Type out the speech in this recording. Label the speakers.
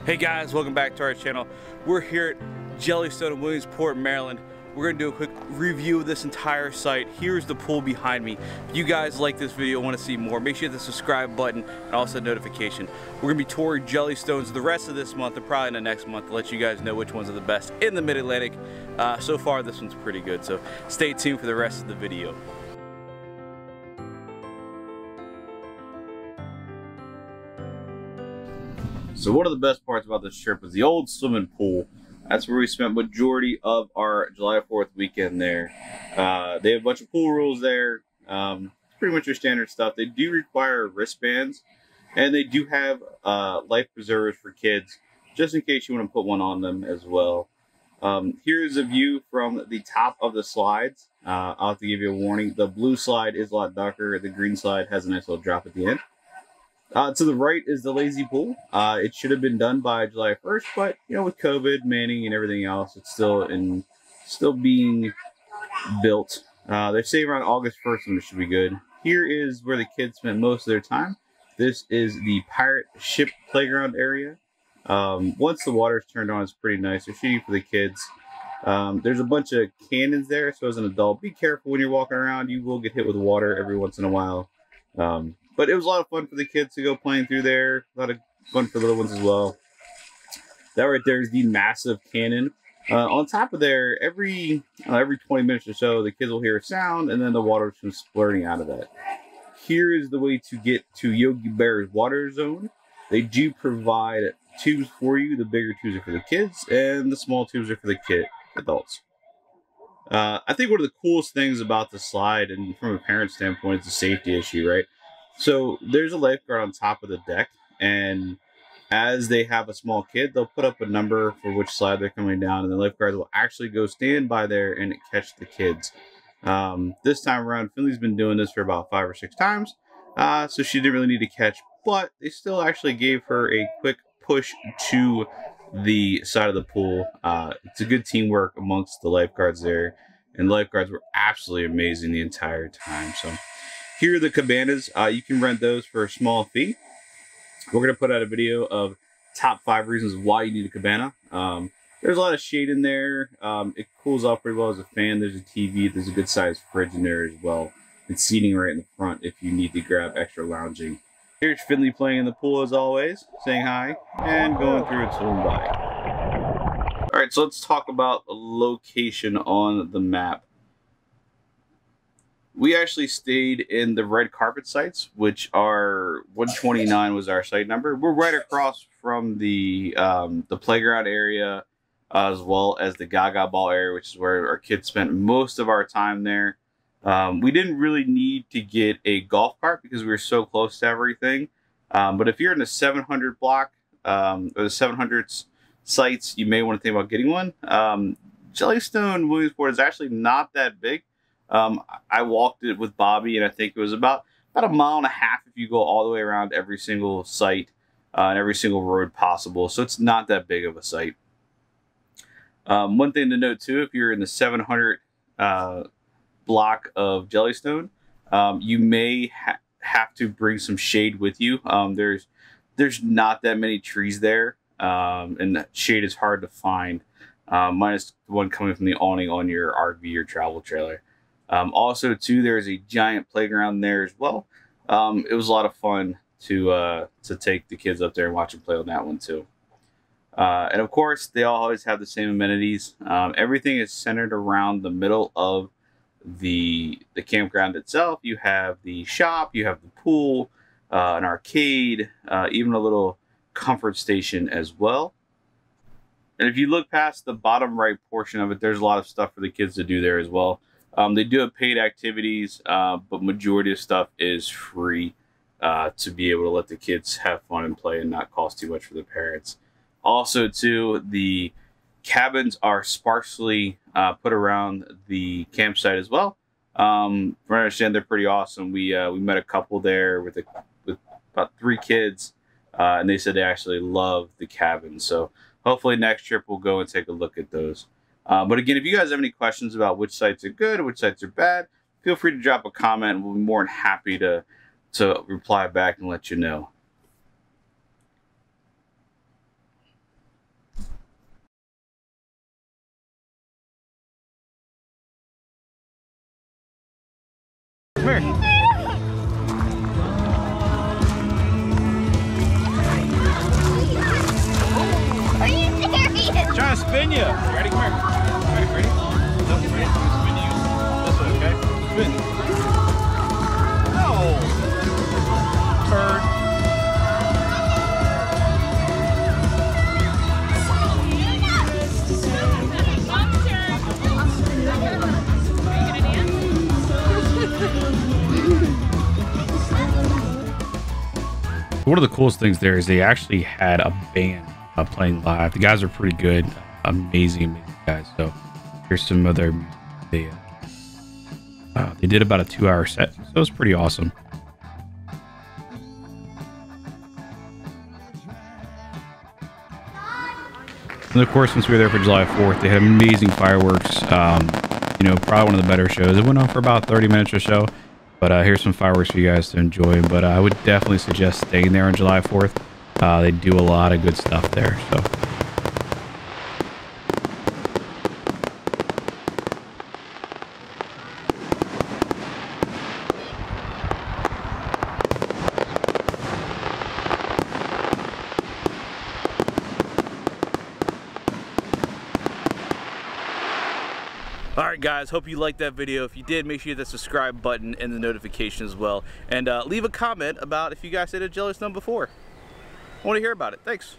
Speaker 1: Hey guys, welcome back to our channel. We're here at Jellystone Williamsport, Maryland. We're gonna do a quick review of this entire site. Here's the pool behind me. If you guys like this video and want to see more, make sure you hit the subscribe button and also notification. We're gonna be touring Jellystones the rest of this month and probably in the next month to let you guys know which ones are the best in the Mid-Atlantic. So far this one's pretty good, so stay tuned for the rest of the video. So one of the best parts about this trip is the old swimming pool. That's where we spent majority of our July 4th weekend there. They have a bunch of pool rules there. Pretty much your standard stuff. They do require wristbands, and they do have life preservers for kids, just in case you want to put one on them as well. Here's a view from the top of the slides. I'll have to give you a warning. The blue slide is a lot darker. The green slide has a nice little drop at the end. To the right is the lazy pool. It should have been done by July 1st, but you know, with COVID, manning, and everything else, it's still being built. They say around August 1st when it should be good. Here is where the kids spend most of their time. This is the pirate ship playground area. Once the water's turned on, it's pretty nice. They're shooting for the kids. There's a bunch of cannons there, so as an adult, be careful when you're walking around. You will get hit with water every once in a while. But it was a lot of fun for the kids to go playing through there. A lot of fun for little ones as well. That right there is the massive cannon. On top of there, every 20 minutes or so, the kids will hear a sound, and then the water comes splurting out of that. Here is the way to get to Yogi Bears water zone. They do provide tubes for you. The bigger tubes are for the kids, and the small tubes are for the adults. I think one of the coolest things about the slide, and from a parent standpoint, is the safety issue, right? So there's a lifeguard on top of the deck, and as they have a small kid, they'll put up a number for which slide they're coming down, and the lifeguards will actually go stand by there and catch the kids. This time around, Finley's been doing this for about 5 or 6 times, so she didn't really need to catch, but they still actually gave her a quick push to the side of the pool. It's a good teamwork amongst the lifeguards there, and the lifeguards were absolutely amazing the entire time. So here are the cabanas. You can rent those for a small fee. We're going to put out a video of top 5 reasons why you need a cabana. There's a lot of shade in there. It cools off pretty well as a fan. There's a TV. There's a good sized fridge in there as well. And seating right in the front if you need to grab extra lounging. Here's Finley playing in the pool as always, saying hi, and going through its own by. All right, so let's talk about the location on the map. We actually stayed in the red carpet sites, which are 129 was our site number. We're right across from the playground area, as well as the Gaga Ball area, which is where our kids spent most of our time there. We didn't really need to get a golf cart because we were so close to everything. But if you're in the 700 block, or the 700 sites, you may want to think about getting one. Jellystone Williamsport is actually not that big. I walked it with Bobby, and I think it was about a 1.5 miles if you go all the way around every single site and every single road possible. So it's not that big of a site. One thing to note too, if you're in the 700 block of Jellystone, you may have to bring some shade with you. There's not that many trees there, and that shade is hard to find, minus the one coming from the awning on your RV or travel trailer. Also too, there's a giant playground there as well. It was a lot of fun to take the kids up there and watch them play on that one too. And of course, they all always have the same amenities. Everything is centered around the middle of the campground itself. You have the shop, you have the pool, an arcade, even a little comfort station as well. And if you look past the bottom right portion of it, there's a lot of stuff for the kids to do there as well. They do have paid activities, but majority of stuff is free to be able to let the kids have fun and play and not cost too much for the parents. Also, too, the cabins are sparsely put around the campsite as well. From what I understand, they're pretty awesome. We met a couple there with about 3 kids, and they said they actually love the cabins. So hopefully next trip we'll go and take a look at those. But again, if you guys have any questions about which sites are good, which sites are bad, feel free to drop a comment. We'll be more than happy to reply back and let you know. Come here.
Speaker 2: Are you serious?
Speaker 1: Trying to spin you. Ready? Come here. Ready? Ready? Nope, ready? I'm gonna spin you this way, okay? Spin. No. Turd. One of the coolest things there is they actually had a band playing live. The guys are pretty good, amazing guys. So here's some other music. They did about a 2-hour set, so it was pretty awesome. And of course, since we were there for July 4th, they had amazing fireworks. You know, probably one of the better shows. It went on for about 30 minutes or so. But here's some fireworks for you guys to enjoy. But I would definitely suggest staying there on July 4th. They do a lot of good stuff there. So. Alright guys, hope you liked that video. If you did, make sure you hit the subscribe button and the notification as well. And leave a comment about if you guys stayed at Jellystone before. I want to hear about it. Thanks.